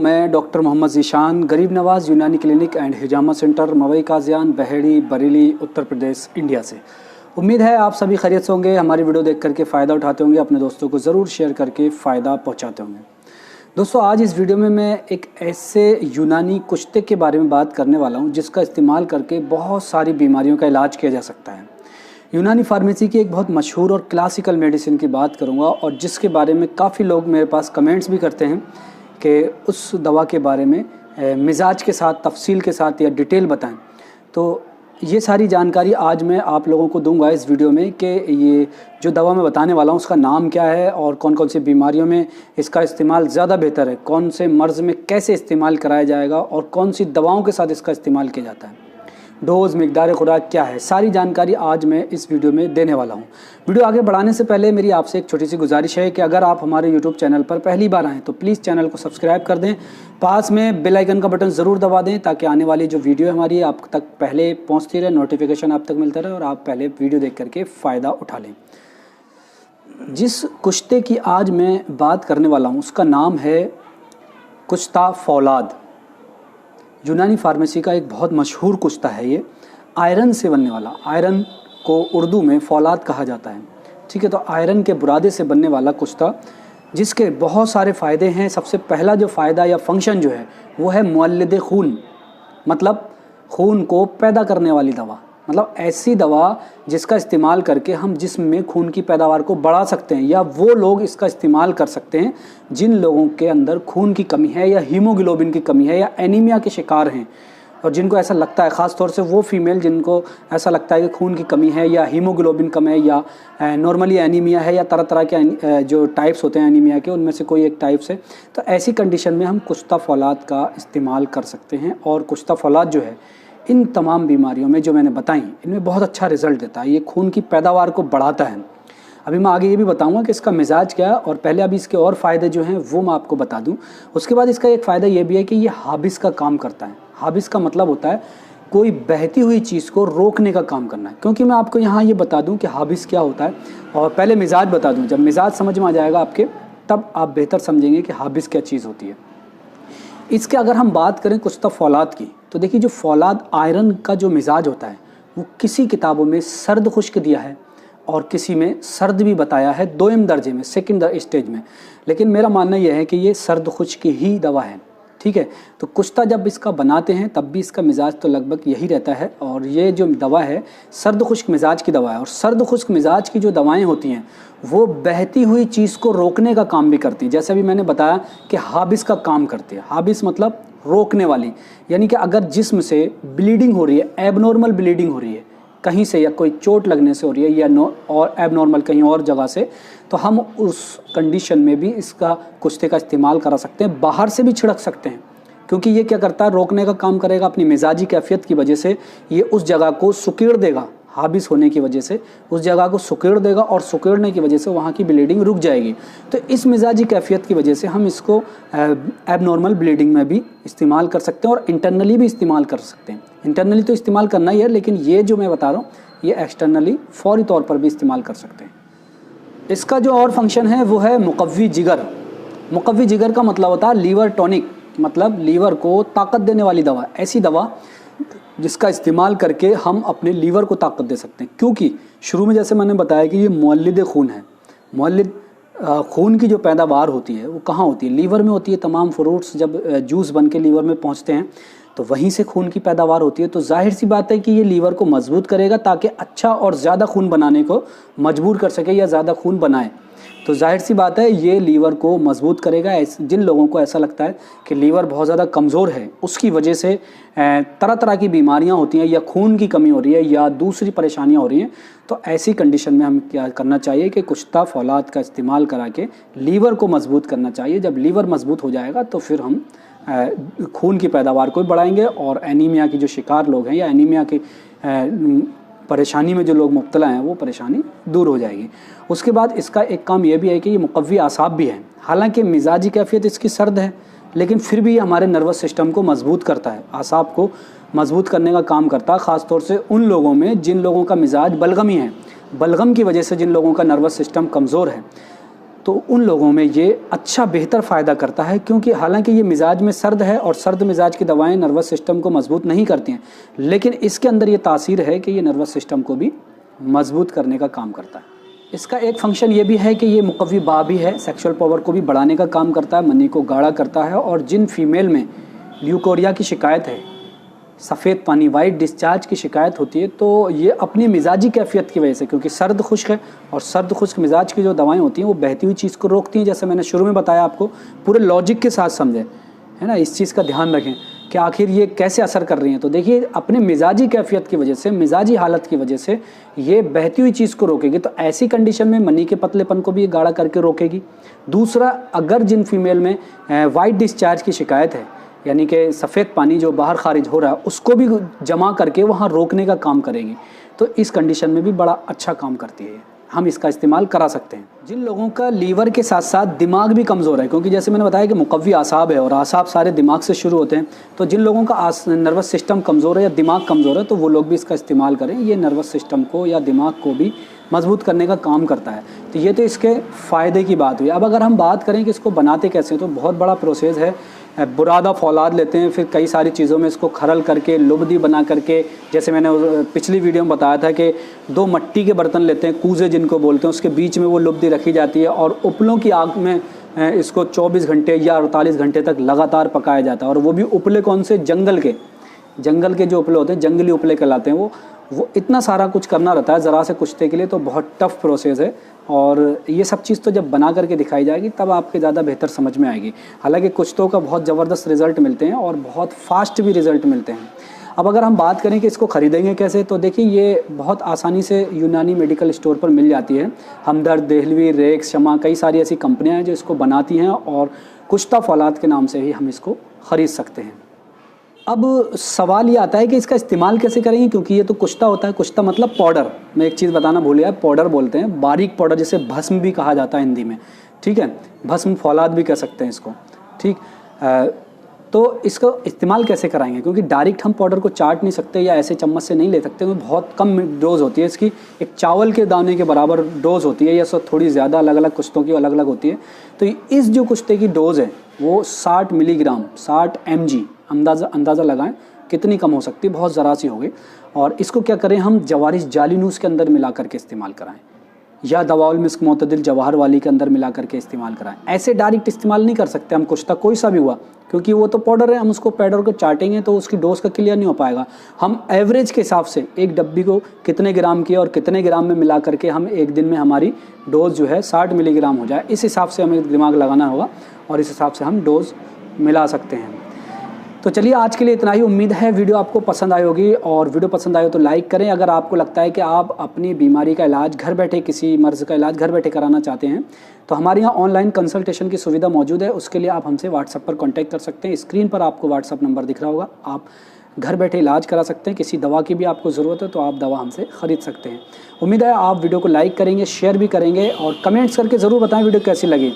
मैं doctor Mohammad Zeeshan, Garib Nawaz Unani clinic and Hijama centre, Mawai Kaziyan, Baheri, Bareilly, Uttar Pradesh, India से। उम्मीद है आप सभी खैरियत से होंगे। हमारी वीडियो देख करके फ़ायदा उठाते होंगे, अपने दोस्तों को ज़रूर शेयर करके फ़ायदा पहुंचाते होंगे। दोस्तों, आज इस वीडियो में मैं एक ऐसे यूनानी कुश्ते के बारे में बात करने वाला हूँ जिसका इस्तेमाल करके बहुत सारी बीमारियों का इलाज किया जा सकता है। यूनानी फार्मेसी की एक बहुत मशहूर और क्लासिकल मेडिसिन की बात करूँगा और जिसके बारे में काफ़ी लोग मेरे पास कमेंट्स भी करते हैं कि उस दवा के बारे में मिजाज के साथ, तफसील के साथ या डिटेल बताएं। तो ये सारी जानकारी आज मैं आप लोगों को दूंगा इस वीडियो में कि ये जो दवा मैं बताने वाला हूँ उसका नाम क्या है और कौन कौन सी बीमारियों में इसका इस्तेमाल ज़्यादा बेहतर है, कौन से मर्ज़ में कैसे इस्तेमाल कराया जाएगा और कौन सी दवाओं के साथ इसका इस्तेमाल किया जाता है, डोज़, मिकदार खुराक क्या है, सारी जानकारी आज मैं इस वीडियो में देने वाला हूं। वीडियो आगे बढ़ाने से पहले मेरी आपसे एक छोटी सी गुजारिश है कि अगर आप हमारे यूट्यूब चैनल पर पहली बार आएँ तो प्लीज़ चैनल को सब्सक्राइब कर दें, पास में बेल आइकन का बटन ज़रूर दबा दें ताकि आने वाली जो वीडियो हमारी आप तक पहले पहुँचती रहे, नोटिफिकेशन आप तक मिलता रहे और आप पहले वीडियो देख करके फ़ायदा उठा लें। जिस कुश्ते की आज मैं बात करने वाला हूँ उसका नाम है कुश्ता फौलाद। यूनानी फार्मेसी का एक बहुत मशहूर कुश्ता है ये, आयरन से बनने वाला। आयरन को उर्दू में फौलाद कहा जाता है, ठीक है। तो आयरन के बुरादे से बनने वाला कुश्ता जिसके बहुत सारे फ़ायदे हैं। सबसे पहला जो फ़ायदा या फंक्शन जो है वो है मुअल्लिद खून, मतलब खून को पैदा करने वाली दवा, मतलब ऐसी दवा जिसका इस्तेमाल करके हम जिस्म में खून की पैदावार को बढ़ा सकते हैं या वो लोग इसका इस्तेमाल कर सकते हैं जिन लोगों के अंदर खून की कमी है या हीमोग्लोबिन की कमी है या एनीमिया के शिकार हैं और जिनको ऐसा लगता है, ख़ास तौर से वो फीमेल जिनको ऐसा लगता है कि खून की कमी है या हीमोग्लोबिन कम है या नॉर्मली एनीमिया है या तरह तरह के जो टाइप्स होते हैं एनीमिया के, उनमें से कोई एक टाइप से। तो ऐसी कंडीशन में हम कुश्ता फौलाद का इस्तेमाल कर सकते हैं और कुश्ता फौलाद जो है इन तमाम बीमारियों में जो मैंने बताई इनमें बहुत अच्छा रिजल्ट देता है। ये खून की पैदावार को बढ़ाता है। अभी मैं आगे ये भी बताऊंगा कि इसका मिजाज क्या है और पहले अभी इसके और फ़ायदे जो हैं वो मैं आपको बता दूं। उसके बाद इसका एक फ़ायदा ये भी है कि ये हाबिस का काम करता है। हाबिस का मतलब होता है कोई बहती हुई चीज़ को रोकने का काम करना है। क्योंकि मैं आपको यहाँ ये बता दूँ कि हाबिस क्या होता है और पहले मिजाज बता दूँ। जब मिजाज समझ में आ जाएगा आपके तब आप बेहतर समझेंगे कि हाबिस क्या चीज़ होती है। इसके अगर हम बात करें कुश्ता फौलाद की तो देखिए, जो फौलाद आयरन का जो मिजाज होता है वो किसी किताबों में सर्द खुश्क दिया है और किसी में सर्द भी बताया है, दोयम दर्जे में, सेकंड स्टेज में। लेकिन मेरा मानना यह है कि ये सर्द खुश्क ही दवा है, ठीक है। तो कुश्ता जब इसका बनाते हैं तब भी इसका मिजाज तो लगभग यही रहता है और ये जो दवा है सर्द खुश्क मिजाज की दवा है। और सर्द खुश्क मिजाज की जो दवाएं होती हैं वो बहती हुई चीज़ को रोकने का काम भी करती है। जैसे अभी मैंने बताया कि हाबिस का काम करती है। हाबिस मतलब रोकने वाली, यानी कि अगर जिस्म से ब्लीडिंग हो रही है, एबनॉर्मल ब्लीडिंग हो रही है कहीं से या कोई चोट लगने से हो रही है या और एबनॉर्मल कहीं और जगह से, तो हम उस कंडीशन में भी इसका कुश्ते का इस्तेमाल करा सकते हैं। बाहर से भी छिड़क सकते हैं क्योंकि ये क्या करता है, रोकने का काम करेगा। अपनी मिजाजी कैफियत की वजह से ये उस जगह को सुकेड़ देगा, हाबिस होने की वजह से उस जगह को सुकेड़ देगा और सुकेड़ने की वजह से वहाँ की ब्लीडिंग रुक जाएगी। तो इस मिजाजी कैफियत की वजह से हम इसको एबनॉर्मल ब्लीडिंग में भी इस्तेमाल कर सकते हैं और इंटरनली भी इस्तेमाल कर सकते हैं। इंटरनली तो इस्तेमाल करना ही है, लेकिन ये जो मैं बता रहा हूँ ये एक्सटर्नली फौरी तौर पर भी इस्तेमाल कर सकते हैं। इसका जो और फंक्शन है वो है मुकव्वी जिगर। मुकव्वी जिगर का मतलब होता है लीवर टॉनिक, मतलब लीवर को ताकत देने वाली दवा। ऐसी दवा जिसका इस्तेमाल करके हम अपने लीवर को ताकत दे सकते हैं। क्योंकि शुरू में जैसे मैंने बताया कि ये मुअल्लिद खून है। मुअल्लिद खून की जो पैदावार होती है वो कहाँ होती है? लीवर में होती है। तमाम फ्रूट्स जब जूस बन के लीवर में पहुँचते हैं तो वहीं से खून की पैदावार होती है। तो जाहिर सी बात है कि ये लीवर को मजबूत करेगा ताकि अच्छा और ज़्यादा खून बनाने को मजबूर कर सके या ज़्यादा खून बनाए। तो जाहिर सी बात है ये लीवर को मजबूत करेगा। जिन लोगों को ऐसा लगता है कि लीवर बहुत ज़्यादा कमज़ोर है, उसकी वजह से तरह तरह की बीमारियां होती हैं या खून की कमी हो रही है या दूसरी परेशानियां हो रही हैं, तो ऐसी कंडीशन में हम क्या करना चाहिए कि कुश्ता फौलाद का इस्तेमाल करा के लीवर को मजबूत करना चाहिए। जब लीवर मजबूत हो जाएगा तो फिर हम खून की पैदावार को भी बढ़ाएंगे और एनीमिया के जो शिकार लोग हैं या एनीमिया की परेशानी में जो लोग मुब्तला हैं वो परेशानी दूर हो जाएगी। उसके बाद इसका एक काम ये भी है कि ये मुकव्वी आसाब भी है। हालांकि मिजाजी कैफियत इसकी सर्द है लेकिन फिर भी ये हमारे नर्वस सिस्टम को मजबूत करता है, आसाब को मजबूत करने का काम करता है। ख़ास तौर से उन लोगों में जिन लोगों का मिजाज बलगमी है, बलगम की वजह से जिन लोगों का नर्वस सिस्टम कमज़ोर है, तो उन लोगों में ये अच्छा बेहतर फ़ायदा करता है, क्योंकि हालांकि ये मिजाज में सर्द है और सर्द मिजाज की दवाएं नर्वस सिस्टम को मजबूत नहीं करती हैं, लेकिन इसके अंदर ये तासीर है कि ये नर्वस सिस्टम को भी मजबूत करने का काम करता है। इसका एक फंक्शन ये भी है कि ये मुकव्वी बा भी है, सेक्सुअल पावर को भी बढ़ाने का काम करता है, मनी को गाढ़ा करता है। और जिन फीमेल में ल्यूकोरिया की शिकायत है, सफ़ेद पानी वाइट डिस्चार्ज की शिकायत होती है, तो ये अपनी मिजाजी कैफियत की वजह से, क्योंकि सर्द खुश्क है और सर्द खुश्क मिजाज की जो दवाएं होती हैं वो बहती हुई चीज़ को रोकती हैं। जैसे मैंने शुरू में बताया आपको, पूरे लॉजिक के साथ समझें, है ना, इस चीज़ का ध्यान रखें कि आखिर ये कैसे असर कर रही हैं। तो देखिए, अपने मिजाजी कैफियत की वजह से, मिजाजी हालत की वजह से ये बहती हुई चीज़ को रोकेगी। तो ऐसी कंडीशन में मनी के पतलेपन को भी गाढ़ा करके रोकेगी। दूसरा, अगर जिन फीमेल में वाइट डिस्चार्ज की शिकायत है, यानी कि सफ़ेद पानी जो बाहर खारिज हो रहा है, उसको भी जमा करके वहाँ रोकने का काम करेगी। तो इस कंडीशन में भी बड़ा अच्छा काम करती है, हम इसका इस्तेमाल करा सकते हैं। जिन लोगों का लीवर के साथ साथ दिमाग भी कमज़ोर है, क्योंकि जैसे मैंने बताया कि मुकव्वी आसाब है और आसाब सारे दिमाग से शुरू होते हैं, तो जिन लोगों का नर्वस सिस्टम कमज़ोर है या दिमाग कमज़ोर है, तो वो लोग भी इसका इस्तेमाल करें। ये नर्वस सिस्टम को या दिमाग को भी मजबूत करने का काम करता है। तो ये तो इसके फ़ायदे की बात हुई। अब अगर हम बात करें कि इसको बनाते कैसे, तो बहुत बड़ा प्रोसेस है। बुरादा फौलाद लेते हैं, फिर कई सारी चीज़ों में इसको खरल करके लुब्दी बना करके, जैसे मैंने पिछली वीडियो में बताया था कि 2 मिट्टी के बर्तन लेते हैं, कूजे जिनको बोलते हैं, उसके बीच में वो लुब्दी रखी जाती है और उपलों की आग में इसको 24 घंटे या 48 घंटे तक लगातार पकाया जाता है। और वो भी उपले कौन से, जंगल के जो उपले होते हैं, जंगली उपले कहलाते हैं वो इतना सारा कुछ करना रहता है ज़रा से कुश्ते के लिए। तो बहुत टफ प्रोसेस है और ये सब चीज़ तो जब बना करके दिखाई जाएगी तब आपके ज़्यादा बेहतर समझ में आएगी। हालांकि कुश्तों का बहुत ज़बरदस्त रिज़ल्ट मिलते हैं और बहुत फास्ट भी रिज़ल्ट मिलते हैं। अब अगर हम बात करें कि इसको ख़रीदेंगे कैसे, तो देखिए ये बहुत आसानी से यूनानी मेडिकल स्टोर पर मिल जाती है। हमदर्द, देहलवी, रेक्स, शमा, कई सारी ऐसी कंपनियाँ हैं जो इसको बनाती हैं और कुश्ता फौलाद के नाम से ही हम इसको ख़रीद सकते हैं। अब सवाल ये आता है कि इसका इस्तेमाल कैसे करेंगे, क्योंकि ये तो कुश्ता होता है। कुश्ता मतलब पाउडर, मैं एक चीज़ बताना भूल गया, पाउडर बोलते हैं, बारीक पाउडर, जिसे भस्म भी कहा जाता है हिंदी में, ठीक है, भस्म फौलाद भी कह सकते हैं इसको, ठीक। तो इसको इस्तेमाल कैसे कराएंगे, क्योंकि डायरेक्ट हम पाउडर को चाट नहीं सकते या ऐसे चम्मच से नहीं ले सकते, क्योंकि बहुत कम डोज़ होती है इसकी, एक चावल के दाने के बराबर डोज़ होती है, या सब थोड़ी ज़्यादा, अलग अलग कुश्तों की अलग अलग होती है। तो इस जो कुश्ते की डोज़ है वो 60 मिलीग्राम, 60 mg, अंदाज़ा लगाएं कितनी कम हो सकती है, बहुत ज़रा सी हो गई। और इसको क्या करें, हम जवारिश जालिनूस के अंदर मिला करके इस्तेमाल कराएं या दवाउल मिस्क मोतदिल जवाहर वाली के अंदर मिला करके इस्तेमाल कराएं। ऐसे डायरेक्ट इस्तेमाल नहीं कर सकते हम कुश्ता, कोई सा भी हुआ, क्योंकि वो तो पाउडर है, हम उसको पाउडर को चाटेंगे तो उसकी डोज का क्लियर नहीं हो पाएगा। हम एवरेज के हिसाब से एक डब्बी को कितने ग्राम की और कितने ग्राम में मिला करके हम एक दिन में हमारी डोज जो है 60 मिलीग्राम हो जाए, इस हिसाब से हमें दिमाग लगाना होगा और इस हिसाब से हम डोज मिला सकते हैं। तो चलिए, आज के लिए इतना ही। उम्मीद है वीडियो आपको पसंद आई होगी, और वीडियो पसंद आए तो लाइक करें। अगर आपको लगता है कि आप अपनी बीमारी का इलाज घर बैठे, किसी मर्ज़ का इलाज घर बैठे कराना चाहते हैं, तो हमारे यहाँ ऑनलाइन कंसल्टेशन की सुविधा मौजूद है। उसके लिए आप हमसे व्हाट्सएप पर कॉन्टैक्ट कर सकते हैं। स्क्रीन पर आपको व्हाट्सएप नंबर दिख रहा होगा, आप घर बैठे इलाज करा सकते हैं। किसी दवा की भी आपको ज़रूरत है तो आप दवा हमसे ख़रीद सकते हैं। उम्मीद है आप वीडियो को लाइक करेंगे, शेयर भी करेंगे और कमेंट्स करके ज़रूर बताएं वीडियो कैसी लगी।